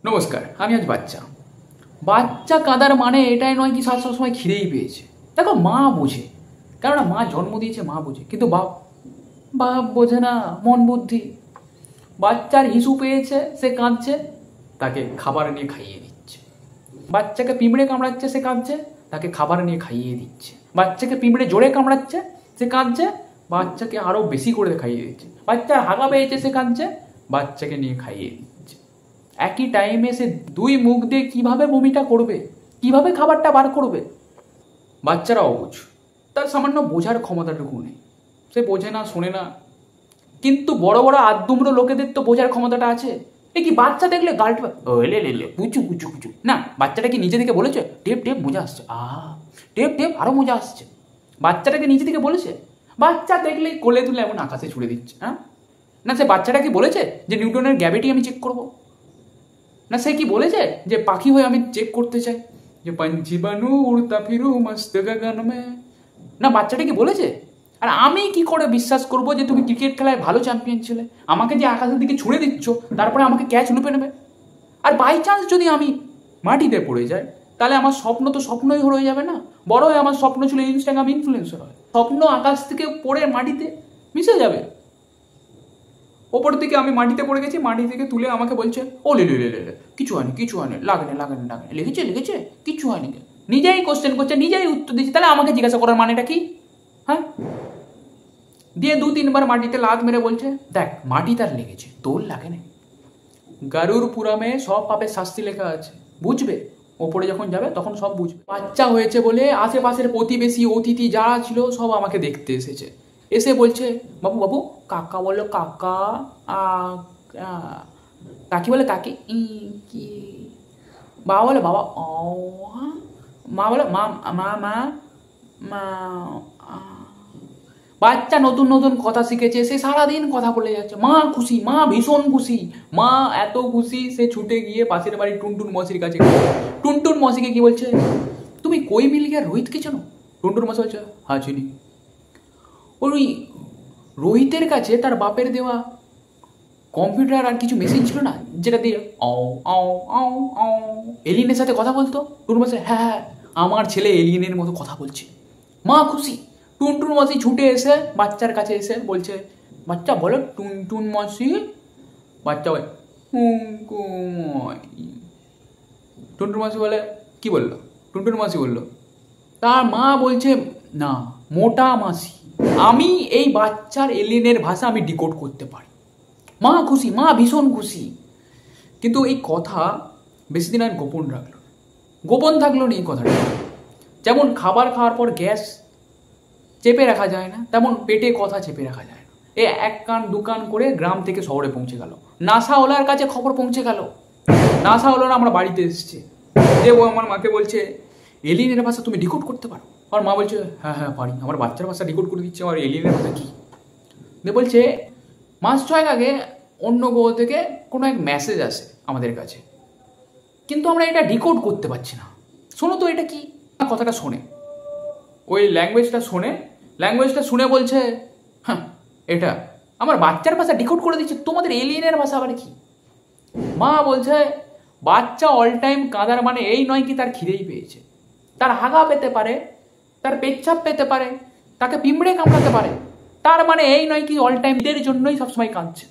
নমস্কার, আমি আজ বাচ্চা। বাচ্চা কাঁদার মানে এটাই নয় কি সবসময় খিদেই পেয়েছে। দেখো, মা বোঝে, কেননা মা জন্ম দিয়েছে, মা বোঝে। কিন্তু বাপ বোঝে না, মন বুদ্ধি। বাচ্চার হিসু পেয়েছে, সে কাঁদছে, তাকে খাবার নিয়ে খাইয়ে দিচ্ছে। বাচ্চাকে পিঁমড়ে কামড়াচ্ছে, সে কাঁদছে, তাকে খাবার নিয়ে খাইয়ে দিচ্ছে। বাচ্চাকে পিঁমড়ে জোরে কামড়াচ্ছে, সে কাঁদছে, বাচ্চাকে আরও বেশি করে খাইয়ে দিচ্ছে। বাচ্চার হাগা পেয়েছে, সে কাঁদছে, বাচ্চাকে নিয়ে খাইয়ে দিচ্ছে। একই টাইমে সে দুই মুখ দিয়ে কিভাবে বমিটা করবে, কিভাবে খাবারটা বার করবে। বাচ্চারা অবুঝ, তার সামান্য বোঝার ক্ষমতাটুকু নেই, সে বোঝে না, শোনে না। কিন্তু বড় বড় আদুমড়ো লোকেদের তো বোঝার ক্ষমতাটা আছে। এ কি বাচ্চা দেখলে গালটা লে বুঝু বুঝু বুঝু না, বাচ্চাটা কি নিজে থেকে বলেছে টেপ টেপ মজা আসছে, টেপ টেপ আরো মজা আসছে? বাচ্চাটাকে নিজে থেকে বলেছে? বাচ্চা দেখলেই কোলে তুলে এমন আকাশে ছুড়ে দিচ্ছে। না, সে বাচ্চাটা কি বলেছে যে নিউটনের গ্র্যাভিটি আমি চেক করব? না, সে কি বলেছে যে পাখি হয়ে আমি চেক করতে চাই যে পঞ্ছি বানু উড়তা ফিরু মস্ত গগন মে? না, বাচ্চাটা কি বলেছে? আর আমি কি করে বিশ্বাস করব যে তুমি ক্রিকেট খেলায় ভালো চ্যাম্পিয়ন ছিলে? আমাকে যে আকাশের দিকে ছুঁড়ে দিচ্ছ, তারপরে আমাকে ক্যাচ লুপে নেবে। আর বাই চান্স যদি আমি মাটিতে পড়ে যাই, তাহলে আমার স্বপ্ন তো স্বপ্নই হয়ে যাবে না। বড় হয়ে আমার স্বপ্ন ছিল ইনস্টাগ্রাম ইনফ্লুয়েন্সার হয়। স্বপ্ন আকাশ থেকে পড়ে মাটিতে মিশে যাবে। ওপর থেকে আমি মাটিতে পড়ে গেছি, মাটি থেকে তুলে আমাকে বলছে ও লে কিছু হয়নি, কিছু হয়নি, লাগেনি, লিখেছে কিছু হয়নি। নিজেই কোশ্চেন করছে, নিজেই উত্তর দিচ্ছে, তাহলে আমাকে জিজ্ঞাসা করার মানেটা কি? দিয়ে 2-3 বার মাটিতে লাত মেরে বলছে দেখ মাটি তার লেগেছে, তোর লাগে না। গারুর পুরামে সব পাপের শাস্তি লেখা আছে, বুঝবে। ওপরে যখন যাবে তখন সব বুঝবে। বাচ্চা হয়েছে বলে আশেপাশের প্রতিবেশী অতিথি যারা ছিল সব আমাকে দেখতে এসেছে। এসে বলছে বাবু বাবু, কাকা বললো কাকা, কাকি বলে কাকি, কি, বাবা বলে বাবা, মা বলে মা মা মা মা। বাচ্চা নতুন নতুন কথা শিখেছে, সে সারাদিন কথা বলে যাচ্ছে। মা খুশি, মা ভীষণ খুশি, মা এত খুশি সে ছুটে গিয়ে পাশের বাড়ি টুনটুন মসির কাছে। টুনটুন মসিকে কি বলছে, তুমি কই মিল গিয়া রোহিতকে চেনো? টুনটুন মশি বলছে হ্যাঁ চিনি। ওই রোহিতের কাছে তার বাপের দেওয়া কম্পিউটার আর কিছু মেশিন ছিল না, যেটা দিয়ে এলিয়েনের সাথে কথা বলতো? টুনটুন মাসি হ্যাঁ, আমার ছেলে এলিয়েনের মতো কথা বলছে। মা খুশি। টুনটুন মাসি ছুটে এসে বাচ্চার কাছে এসে বলছে, বাচ্চা বলো টুনটুন মাসি। বাচ্চা বলে টুনটুন মাসি বলে কি বললো? টুনটুন মাসি বললো, তার মা বলছে না, মোটা মাসি, আমি এই বাচ্চার এলিয়েনের ভাষা আমি ডিকোড করতে পারি। মা খুশি, মা ভীষণ খুশি। কিন্তু এই কথা বেশি দিন আর গোপন থাকলো না এই কথাটা। যেমন খাবার খাওয়ার পর গ্যাস চেপে রাখা যায় না, তেমন পেটে কথা চেপে রাখা যায় না। এ 1 কান 2 কান করে গ্রাম থেকে শহরে পৌঁছে গেল। নাসাওয়ালার কাছে খবর পৌঁছে গেল। নাসাওয়ালারা আমরা বাড়িতে এসছে, যে ও আমার মাকে বলছে এলিয়েনের ভাষা তুমি ডিকোড করতে পারো? আমার মা বলছে হ্যাঁ হ্যাঁ পারি, আমার বাচ্চার ভাষা ডিকোড করে দিচ্ছে। আমার এলিয়েনের ভাষা কি? দিয়ে বলছে মাস 6 আগে অন্য গ্রহ থেকে কোনো এক মেসেজ আসে আমাদের কাছে, কিন্তু আমরা এটা ডিকোড করতে পারছি না। শোনো তো এটা কি? কথাটা শোনে, ওই ল্যাঙ্গুয়েজটা শুনে বলছে হ্যাঁ এটা আমার বাচ্চার ভাষা ডিকোড করে দিচ্ছে, তোমাদের এলিয়েনের ভাষা আবার কি? মা বলছে বাচ্চা অল টাইম কাঁদার মানে এই নয় কি তার খিদেই পেয়েছে। তার হাগা পেতে পারে, তার পেচ্ছাপ পেতে পারে, তাকে পিঁমড়ে কামড়াতে পারে, তার মানে এই নয় কি অল টাইম এদের জন্যই সবসময় কাঁদছে।